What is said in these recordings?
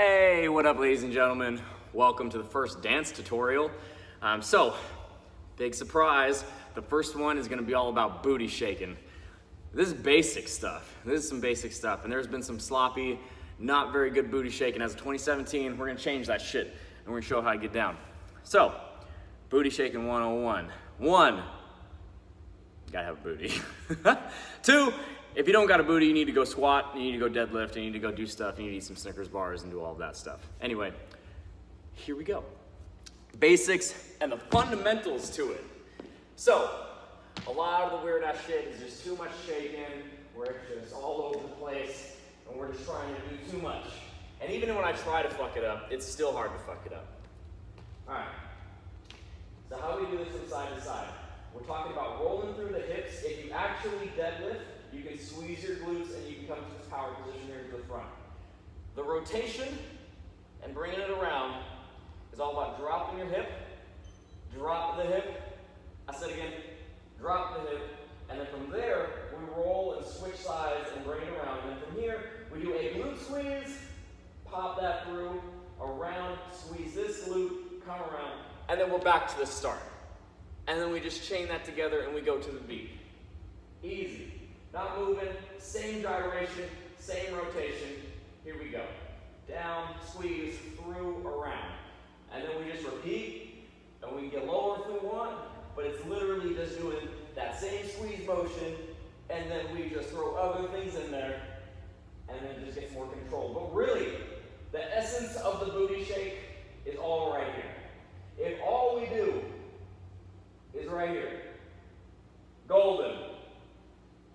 Hey, what up, ladies and gentlemen? Welcome to the first dance tutorial. Big surprise, the first one is gonna be all about booty shaking. This is basic stuff. This is some basic stuff, and there's been some sloppy, not very good booty shaking. As of 2017, we're gonna change that shit, and we're gonna show how to get down. So, booty shaking 101. One, you gotta have a booty. Two, if you don't got a booty, you need to go squat, you need to go deadlift, you need to go do stuff, you need to eat some Snickers bars and do all of that stuff. Anyway, here we go. Basics and the fundamentals to it. So, a lot of the weird ass shit is just too much shaking, where it's just all over the place, and we're just trying to do too much. And even when I try to fuck it up, it's still hard to fuck it up. Alright, so how do we do this from side to side? We're talking about rolling through the hips. If you actually deadlift, you can squeeze your glutes and you can come to this power position here to the front. The rotation and bringing it around is all about dropping your hip, drop the hip. I said again, drop the hip, and then from there, we roll and switch sides and bring it around. And then from here, we do a glute squeeze, pop that through, around, squeeze this glute, come around, and then we're back to the start. And then we just chain that together and we go to the beat. Easy. Not moving, same gyration, same rotation. Here we go. Down, squeeze, through, around. And then we just repeat, and we get lower if we want, but it's literally just doing that same squeeze motion, and then we just throw other things in there, and then it just gets more controlled. But really, the essence of the booty shake is all right here. If all we do is right here, golden.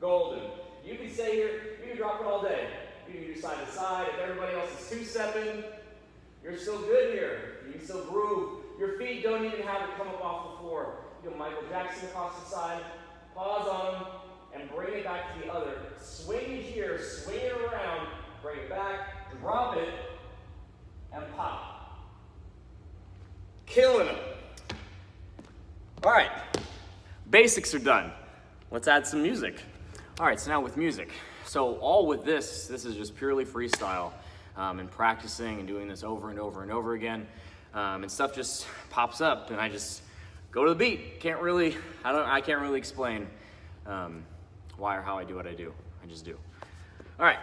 Golden. You can stay here, you can drop it all day. You can do side to side. If everybody else is two-stepping, you're still good here. You can still groove. Your feet don't even have to come up off the floor. You go Michael Jackson across the side, pause on them, and bring it back to the other. Swing it here, swing it around, bring it back, drop it, and pop. Killing them. All right, basics are done. Let's add some music. All right, so now with music. So all with this is just purely freestyle and practicing and doing this over and over and over again. And stuff just pops up and I just go to the beat. I can't really explain why or how I do what I do. I just do. All right,